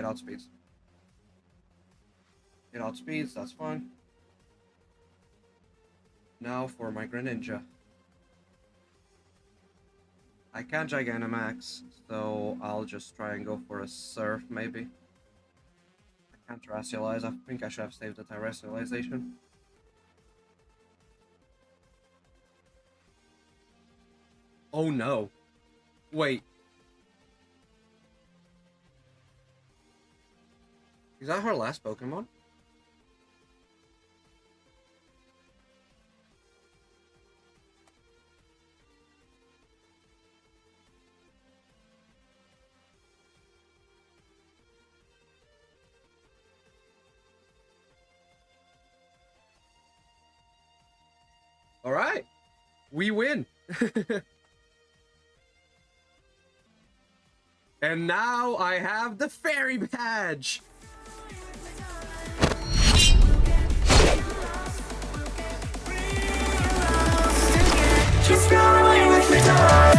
It outspeeds. It outspeeds, that's fine. Now for my Greninja. I can't Gigantamax, so I'll just try and go for a Surf, maybe. I can't Terrestrialize. I think I should have saved the Terrestrialization. Oh no. Wait. Is that her last Pokemon? Alright. We win. And now I have the Fairy Badge. Just run away with the tide.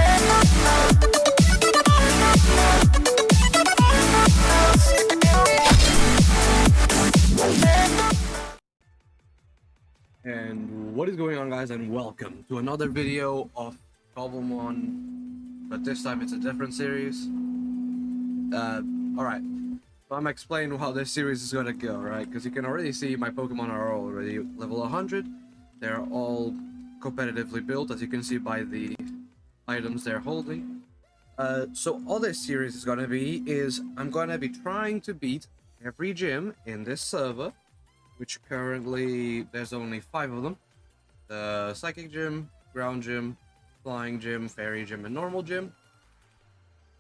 And what is going on, guys, and welcome to another video of Cobblemon, but this time it's a different series. Alright, so I'm explaining how this series is gonna go, right? Because you can already see my Pokemon are already level 100. They're all competitively built, as you can see by the items they're holding. So all this series is gonna be is I'm gonna be trying to beat every gym in this server, which currently there's only 5 of them. The Psychic Gym, Ground Gym, Flying Gym, Fairy Gym, and Normal Gym.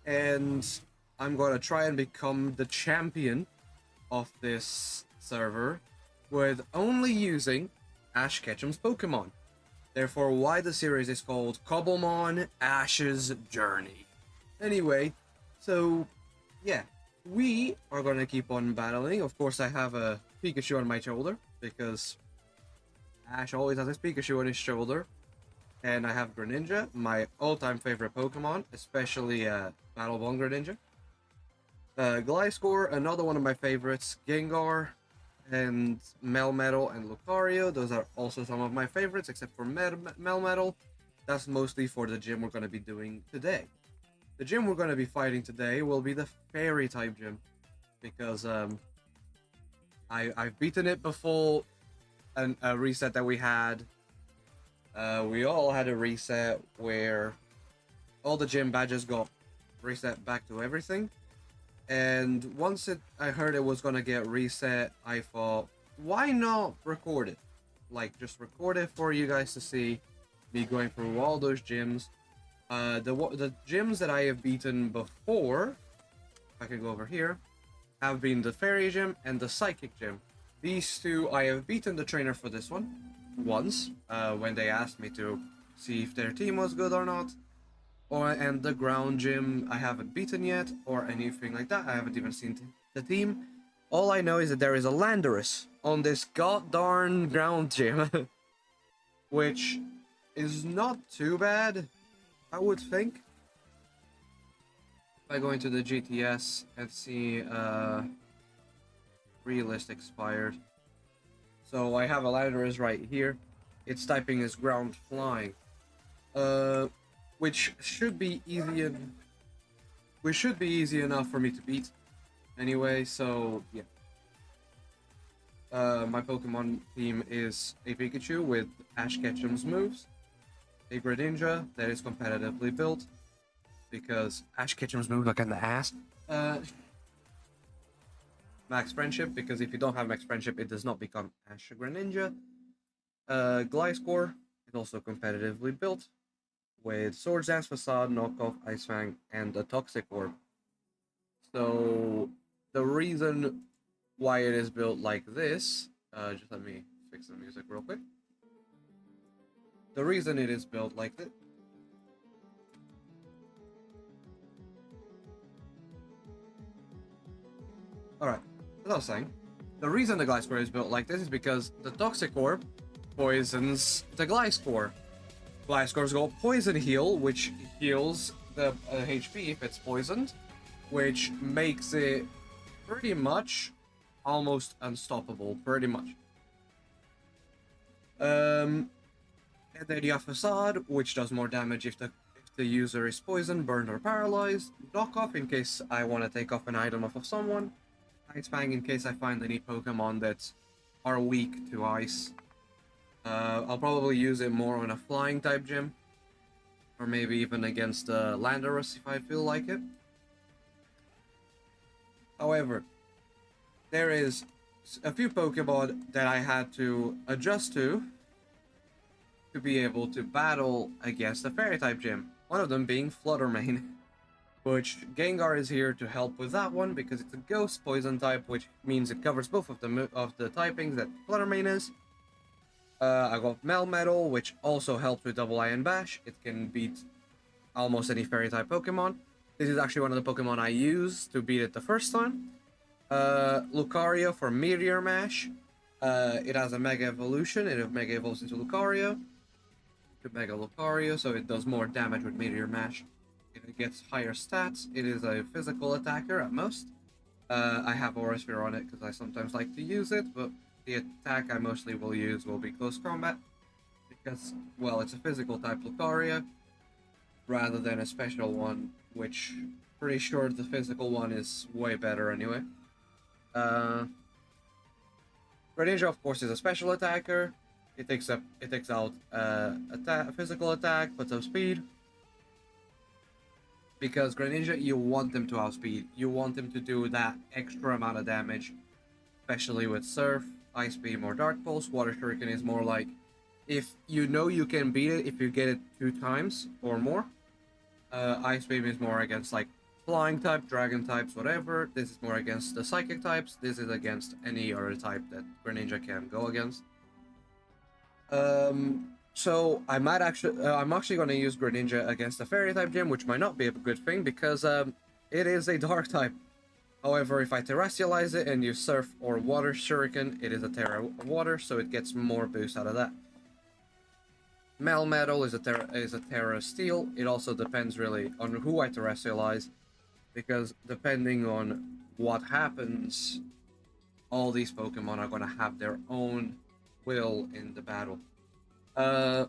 And I'm gonna try and become the champion of this server with only using Ash Ketchum's Pokemon. Therefore, why the series is called Cobblemon Ash's Journey. Anyway, so yeah, we are gonna keep on battling. Of course, I have a Pikachu on my shoulder because Ash always has his Pikachu on his shoulder. And I have Greninja, my all-time favorite Pokemon, especially Battlebond Greninja. Gliscor, another one of my favorites, Gengar, and Melmetal and Lucario. Those are also some of my favorites, except for Melmetal. That's mostly for the gym we're going to be doing today. The gym we're going to be fighting today will be the Fairy-type gym, because I've beaten it before a reset that we had. We all had a reset where all the gym badges got reset back to everything. And once I heard it was gonna get reset, I thought, why not record it? Like, just record it for you guys to see me going through all those gyms. The gyms that I have beaten before, if I can go over here, have been the Fairy Gym and the Psychic Gym. These two, I have beaten the trainer for this one once, when they asked me to see if their team was good or not. And the Ground Gym I haven't beaten yet, or anything like that. I haven't even seen the team. All I know is that there is a Landorus on this goddarn Ground Gym, which is not too bad, I would think. If I go into the GTS and see Realist expired. So I have a Landorus right here. Its typing is Ground Flying. Which should be easy enough for me to beat. Anyway, so yeah. My Pokemon team is a Pikachu with Ash Ketchum's moves, a Greninja that is competitively built because Ash Ketchum's moves look in the ass. Max Friendship, because if you don't have Max Friendship, it does not become Ash Greninja. Gliscor is also competitively built with Swords Dance, Facade, Knockoff, Ice Fang, and a Toxic Orb. So the reason why it is built like this, just let me fix the music real quick. The reason it is built like this. Alright, as I was saying, the reason the Gliscor is built like this is because the Toxic Orb poisons the Gliscor. Gliscor's got Poison Heal, which heals the HP if it's poisoned, which makes it pretty much almost unstoppable, pretty much. And then you have Facade, which does more damage if the user is poisoned, burned, or paralyzed. Knock Off in case I want to take off an item off of someone. Ice Fang in case I find any Pokemon that are weak to ice. I'll probably use it more on a flying type gym. Or maybe even against Landorus if I feel like it. However, there is a few Pokemon that I had to adjust to be able to battle against the Fairy type gym. One of them being Fluttermane, which Gengar is here to help with that one because it's a Ghost Poison type, which means it covers both of the typings that Fluttermane is. I got Melmetal, which also helps with Double Iron Bash. It can beat almost any Fairy type Pokemon. This is actually one of the Pokemon I used to beat it the first time. Lucario for Meteor Mash. It has a Mega Evolution. It Mega Evolves into Lucario. To Mega Lucario, so it does more damage with Meteor Mash. It gets higher stats. It is a physical attacker at most. I have Aura Sphere on it because I sometimes like to use it, but the attack I mostly will use will be Close Combat. Because, well, it's a physical type Lucario, rather than a special one, which pretty sure the physical one is way better anyway. Greninja, of course, is a special attacker. It takes out a physical attack, puts up speed. Because Greninja, you want them to outspeed. You want them to do that extra amount of damage, especially with Surf, Ice Beam, or Dark Pulse. Water Shuriken is more like, if you know you can beat it if you get it 2 times or more. Ice Beam is more against like Flying type, Dragon types, whatever. This is more against the Psychic types. This is against any other type that Greninja can go against. So I'm actually going to use Greninja against the Fairy type gym, which might not be a good thing because it is a Dark type. However, if I Terrestrialize it and use Surf or Water Shuriken, it is a Terra Water, so it gets more boost out of that. Melmetal is a Terra Steel. It also depends really on who I Terrestrialize, because depending on what happens, all these Pokemon are going to have their own will in the battle.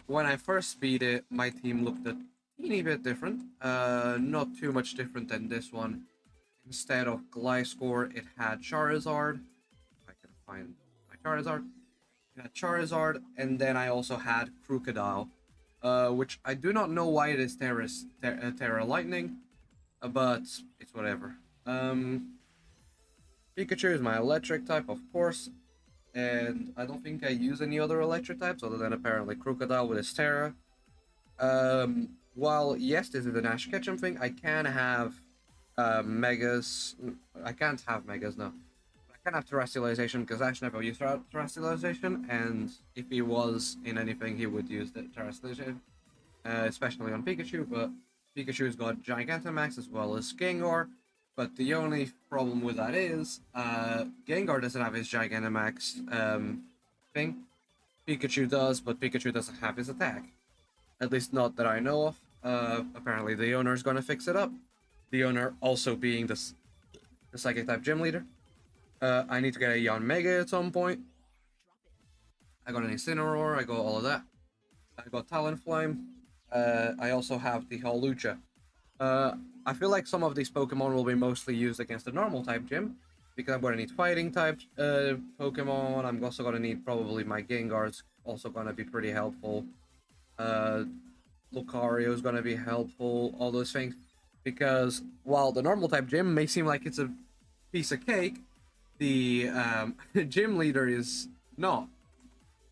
When I first beat it, my team looked a teeny bit different. Not too much different than this one. Instead of Gliscor, it had Charizard. If I can find my Charizard. It had Charizard, and then I also had Crocodile, which I do not know why it is Terra Lightning, but it's whatever. Pikachu is my electric type, of course. And I don't think I use any other electric types other than apparently Crocodile with his Terra. While yes, this is an Ash Ketchum thing, I can have Megas. I can't have Megas, no. I can have Terrestrialization because Ash never used Terrestrialization, and if he was in anything, he would use the Terrestrialization, especially on Pikachu. But Pikachu's got Gigantamax as well as Gengar. But the only problem with that is, Gengar doesn't have his Gigantamax thing. Pikachu does, but Pikachu doesn't have his attack. At least not that I know of. Apparently the owner's gonna fix it up. The owner also being the Psychic type gym leader. I need to get a Yanmega at some point. I got an Incineroar, I got all of that. I got Talonflame. I also have the Hawlucha. I feel like some of these Pokemon will be mostly used against the normal type gym, because I'm going to need fighting type Pokemon. I'm also going to need probably my Gengar's also going to be pretty helpful. Lucario is going to be helpful, all those things. Because while the normal type gym may seem like it's a piece of cake, the gym leader is not.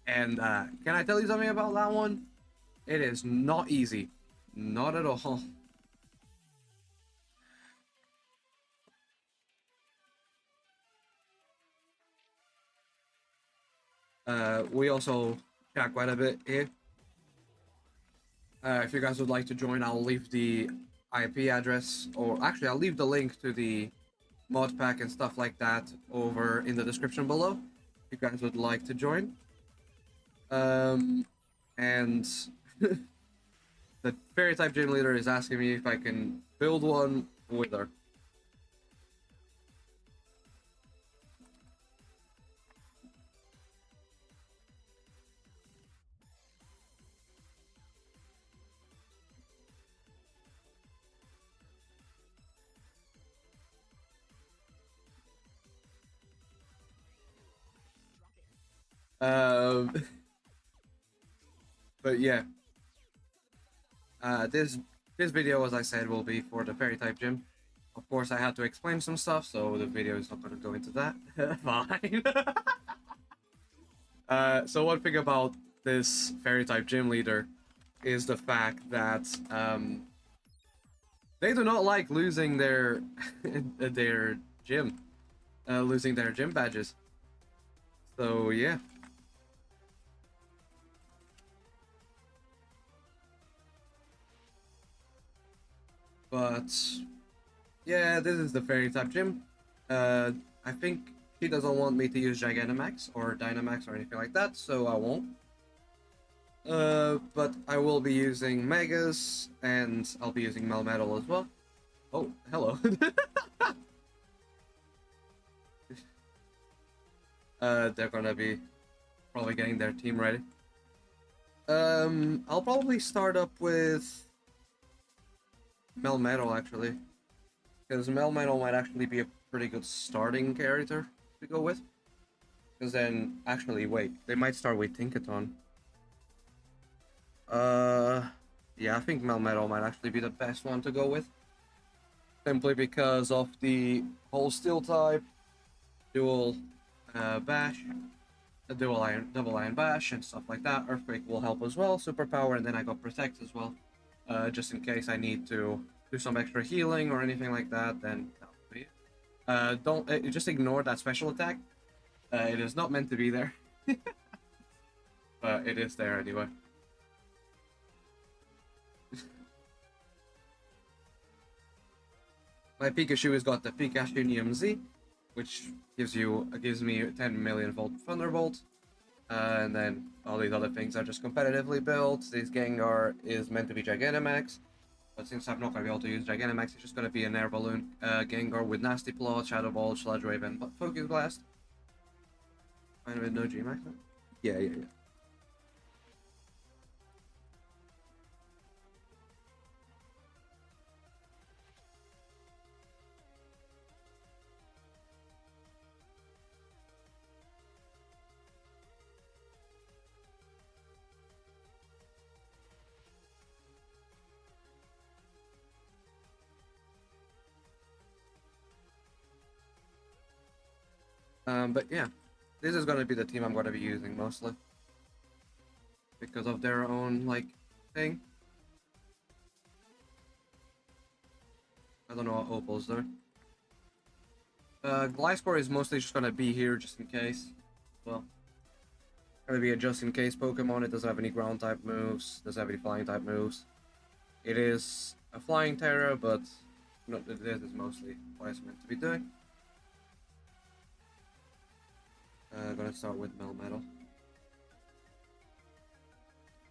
And can I tell you something about that one? It is not easy. Not at all. We also chat quite a bit here. If you guys would like to join, I'll leave the IP address, or actually I'll leave the link to the mod pack and stuff like that over in the description below, if you guys would like to join. And the Fairy type gym leader is asking me if I can build one with her. Um, but yeah, this video, as I said, will be for the fairy type gym. Of course, I had to explain some stuff, so the video is not going to go into that. Fine. So one thing about this fairy type gym leader is the fact that they do not like losing their their gym, losing their gym badges. So yeah. But yeah, this is the fairy type gym. I think she doesn't want me to use Gigantamax or Dynamax or anything like that, so I won't. But I will be using Megas, and I'll be using Melmetal as well. Oh, hello. They're gonna be probably getting their team ready. I'll probably start up with Melmetal, actually. Because Melmetal might actually be a pretty good starting character to go with. Because then, actually, wait, they might start with Tinkaton. Yeah, I think Melmetal might actually be the best one to go with. Simply because of the whole Steel type, dual bash, a double iron bash, and stuff like that. Earthquake will help as well, superpower, and then I got Protect as well. Just in case I need to do some extra healing or anything like that, then that'll be it. Don't just ignore that special attack. It is not meant to be there, but it is there anyway. My Pikachu has got the Pikachu Z, which gives me 10 million volt Thunderbolt, and then all these other things are just competitively built. This Gengar is meant to be Gigantamax, but since I'm not going to be able to use Gigantamax, it's just going to be an Air Balloon Gengar with Nasty Plot, Shadow Ball, Sludge Wave, and Focus Blast. Fine with no Gmax. Yeah. But yeah, this is going to be the team I'm going to be using mostly. Because of their own, like, thing. I don't know what Opal's there. Gliscor is mostly just going to be here just in case. Well, going to be a just in case Pokemon. It doesn't have any ground type moves, doesn't have any flying type moves. It is a flying Terra, but this is mostly what it's meant to be doing. Gonna start with Melmetal.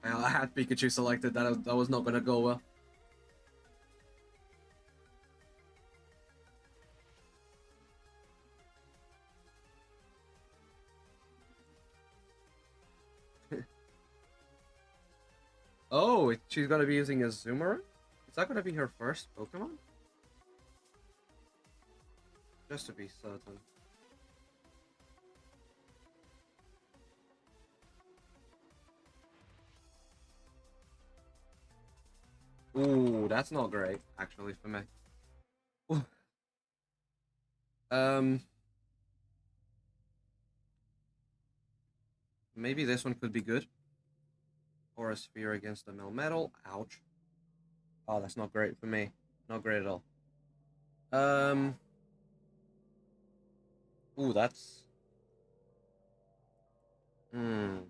I had Pikachu selected, that was not gonna go well. Oh, she's gonna be using a Zoomer? Is that gonna be her first Pokemon? Just to be certain. Ooh, that's not great, actually, for me. Maybe this one could be good. Or a Sphere against the Melmetal. Ouch. Oh, that's not great for me. Not great at all. Ooh, that's... But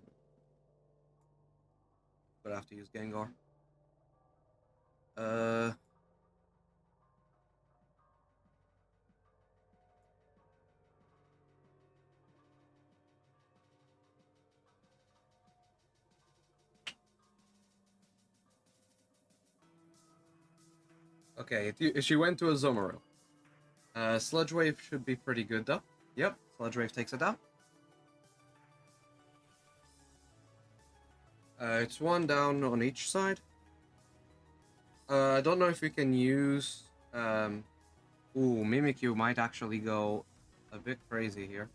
I have to use Gengar. Okay, she went to a Zomoril. Sludge Wave should be pretty good, though. Yep, Sludge Wave takes it down. It's one down on each side. I don't know if we can use... Ooh, Mimikyu might actually go a bit crazy here.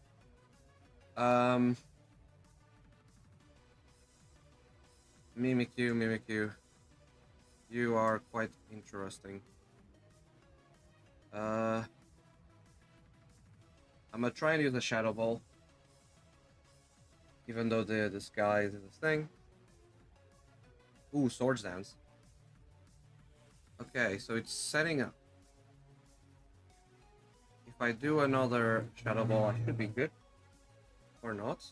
Mimikyu, Mimikyu. You are quite interesting. I'm gonna try and use a Shadow Ball. Even though the sky is a thing. Ooh, Swords Dance. Okay, so it's setting up. If I do another Shadow Ball, I should be good. Or not.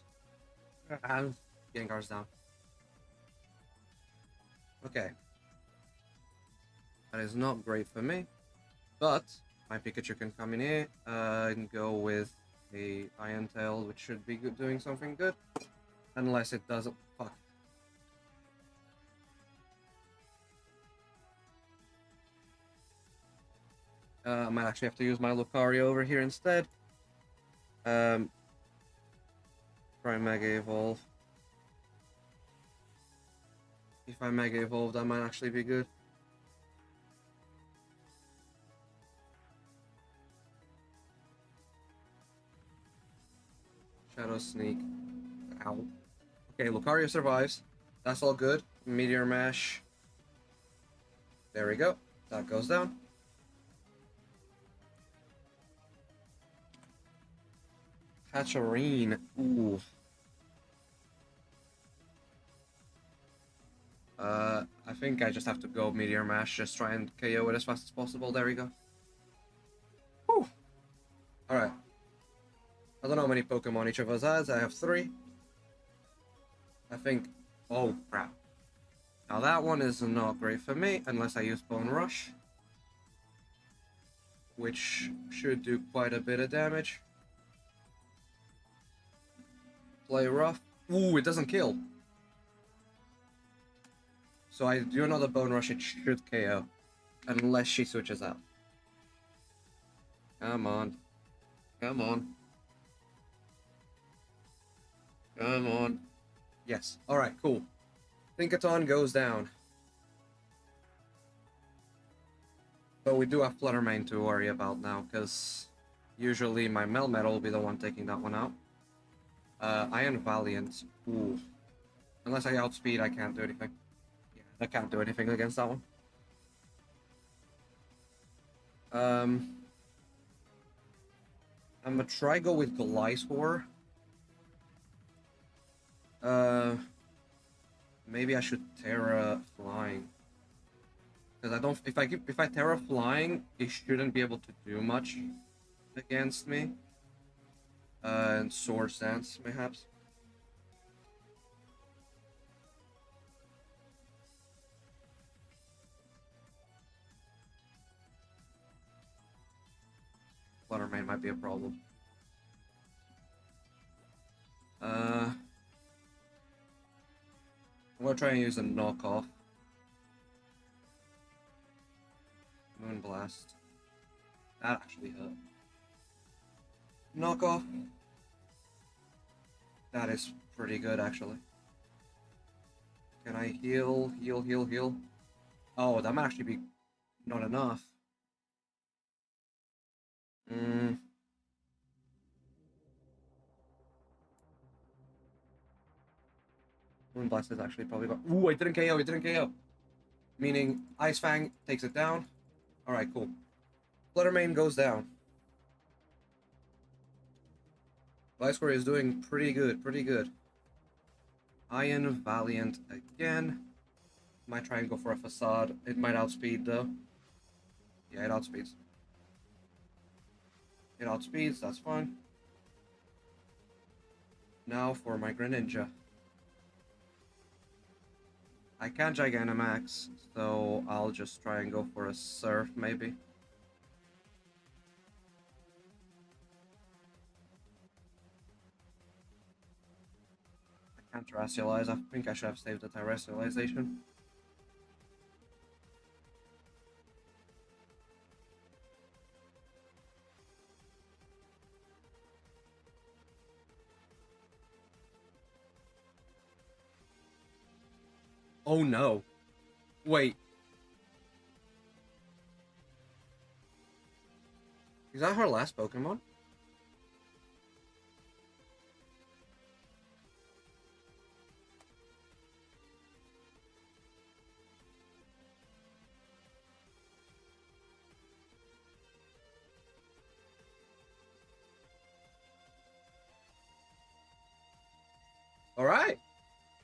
I'm getting cars down. Okay. That is not great for me. But my Pikachu can come in here and go with a Iron Tail, which should be good, doing something good. Unless it doesn't. Fuck. I might actually have to use my Lucario over here instead. Try Mega Evolve. If I Mega Evolve, that might actually be good. Shadow Sneak. Ow. Okay, Lucario survives. That's all good. Meteor Mash. There we go. That goes down. Hatcherene. Ooh. I think I just have to go Meteor Mash, just try and KO it as fast as possible. There we go. Whew. Alright. I don't know how many Pokemon each of us has. I have 3. I think... Oh, crap. Now that one is not great for me, unless I use Bone Rush. Which should do quite a bit of damage. Play rough. Ooh, it doesn't kill. So I do another Bone Rush, it should KO. Unless she switches out. Come on. Come on. Come on. Yes. Alright, cool. Tinkaton goes down. But we do have Fluttermane to worry about now, because usually my Melmetal will be the one taking that one out. Iron Valiant. Ooh. Unless I outspeed, I can't do anything. Yeah, I can't do anything against that one. I'm gonna try go with Gliscor. Maybe I should Terra Flying. Because I don't. If I Terra Flying, it shouldn't be able to do much against me. And Swords Dance, perhaps. Fluttermane might be a problem. I'm gonna try and use a knockoff. Moonblast. That actually hurt. Knockoff. That is pretty good, actually. Can I heal? Heal, heal, heal? Oh, that might actually be not enough. Moonblast is actually probably... Ooh, it didn't KO, it didn't KO. Meaning, Ice Fang takes it down. Alright, cool. Fluttermane goes down. Gliscor is doing pretty good, pretty good. Iron Valiant again. Might try and go for a Facade. It might outspeed, though. Yeah, it outspeeds. It outspeeds, that's fine. Now for my Greninja. I can't Gigantamax, so I'll just try and go for a Surf, maybe. I can't Terrestrialize. I think I should have saved the Terrestrialization. Oh no. Wait. Is that her last Pokemon?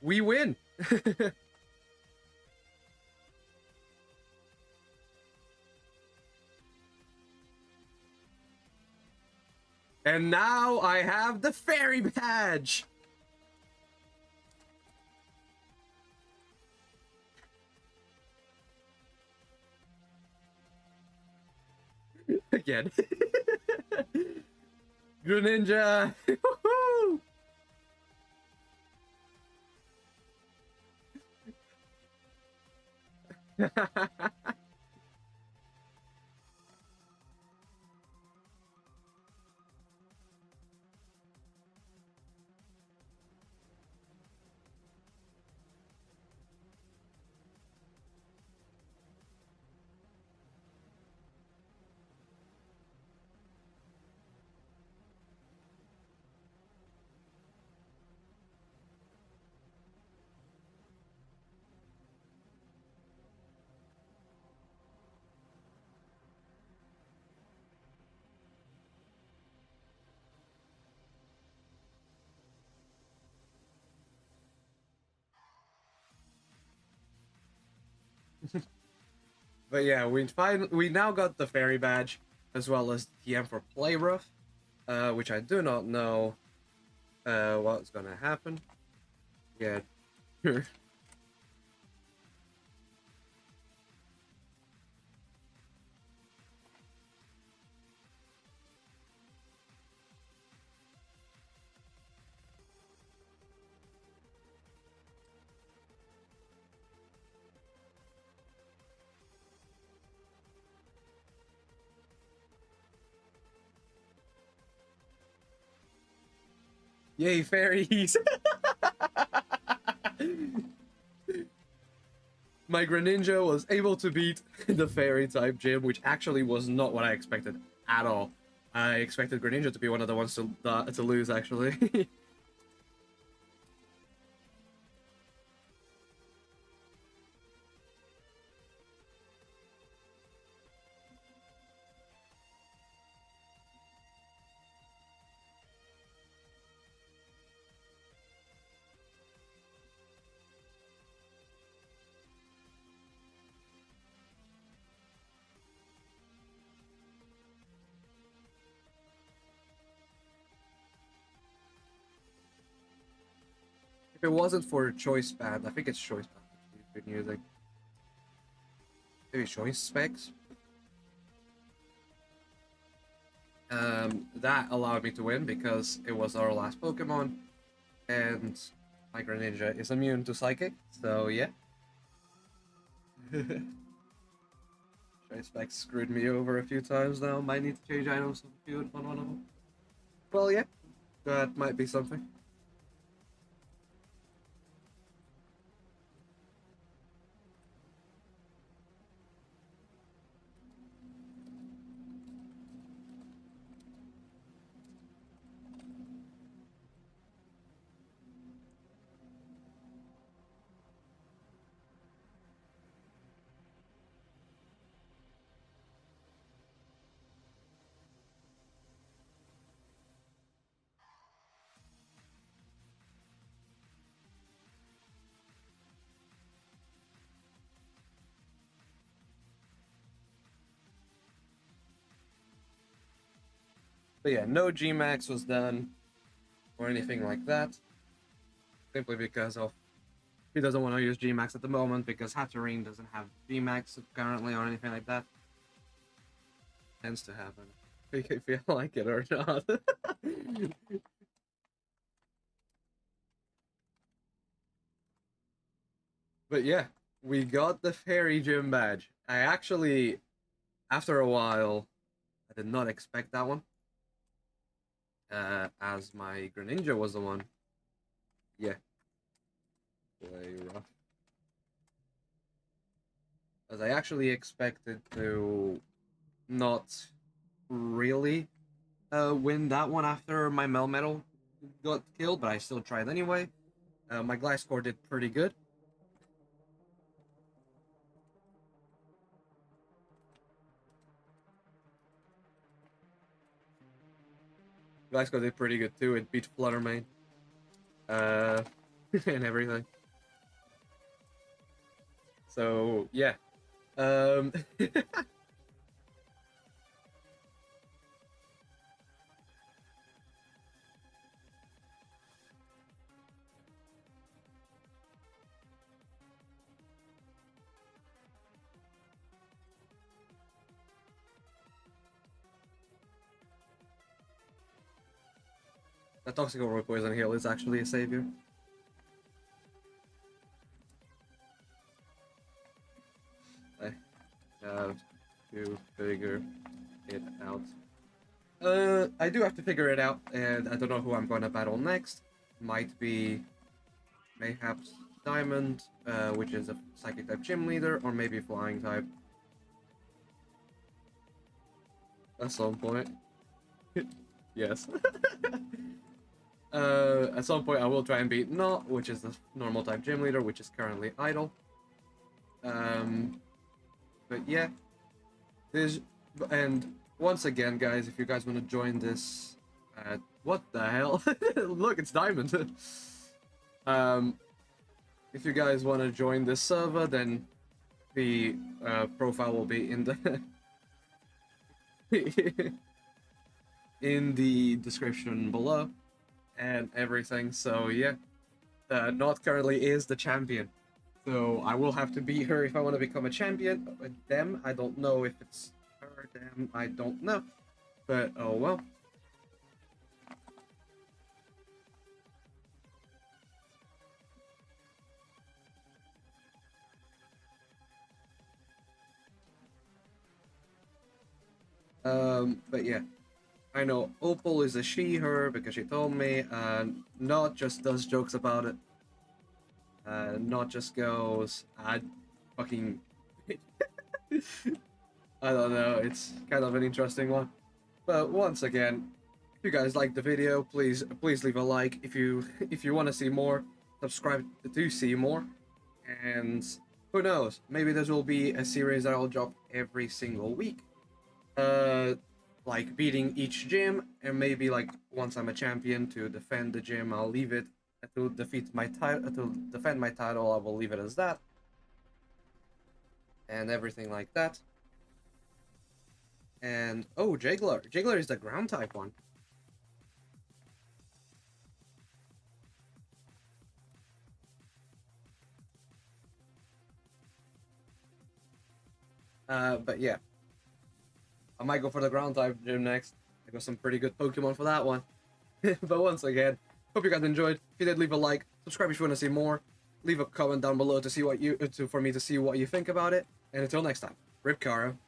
we win. And now I have the fairy badge. Again. Greninja. But yeah, we now got the fairy badge as well as TM for play rough, which I do not know what's gonna happen. Yeah. Yay, fairies! My Greninja was able to beat the fairy type gym, which actually was not what I expected at all. I expected Greninja to be one of the ones to lose, actually. If it wasn't for choice band, I think it's choice band that we've been using. Maybe choice specs. That allowed me to win because it was our last Pokemon, and my Greninja is immune to Psychic, so yeah. Choice specs screwed me over a few times now. Might need to change items on one of them. Well, yeah, that might be something. But yeah, no Gmax was done or anything like that. Simply because of he doesn't want to use Gmax at the moment because Hatterene doesn't have Gmax currently or anything like that. Tends to happen. If you feel like it or not. But yeah, we got the Fairy Gym badge. I actually, after a while, I did not expect that one. As my Greninja was the one. Yeah. Play rough. As I actually expected to not really win that one after my Melmetal got killed, but I still tried anyway. My Gliscor did pretty good. Gliscor did pretty good too. It beat Fluttermane. And everything. So yeah. Um, the Toxic Over Poison Heal is actually a savior. I have to figure it out. I do have to figure it out, and I don't know who I'm going to battle next. Might be mayhaps Diamond, which is a Psychic type gym leader, or maybe Flying type. At some point. Yes. At some point I will try and beat Not, which is the normal type gym leader, which is currently idle. But yeah. And once again, guys, if you guys want to join this, what the hell? Look, it's Diamond. If you guys want to join this server, then the profile will be in the in the description below and everything. So yeah, Not currently is the champion. So I will have to beat her if I want to become a champion. Them, I don't know if it's her, them, I don't know. But oh well. But yeah. I know Opal is a she, her, because she told me, and Not just does jokes about it. Not just goes, I fucking... I don't know, it's kind of an interesting one. But once again, if you guys liked the video, please leave a like. If you want to see more, subscribe to see more. And who knows, maybe this will be a series that I'll drop every single week. Like beating each gym, and maybe like once I'm a champion to defend the gym, I'll leave it to defeat my title, to defend my title. I will leave it as that, and everything like that. And oh, Jiggler is the ground type one. But yeah, I might go for the ground type gym next. I got some pretty good Pokemon for that one. But once again, hope you guys enjoyed. If you did, leave a like, subscribe if you want to see more. Leave a comment down below to see what you for me to see what you think about it. And until next time, Rip Karo.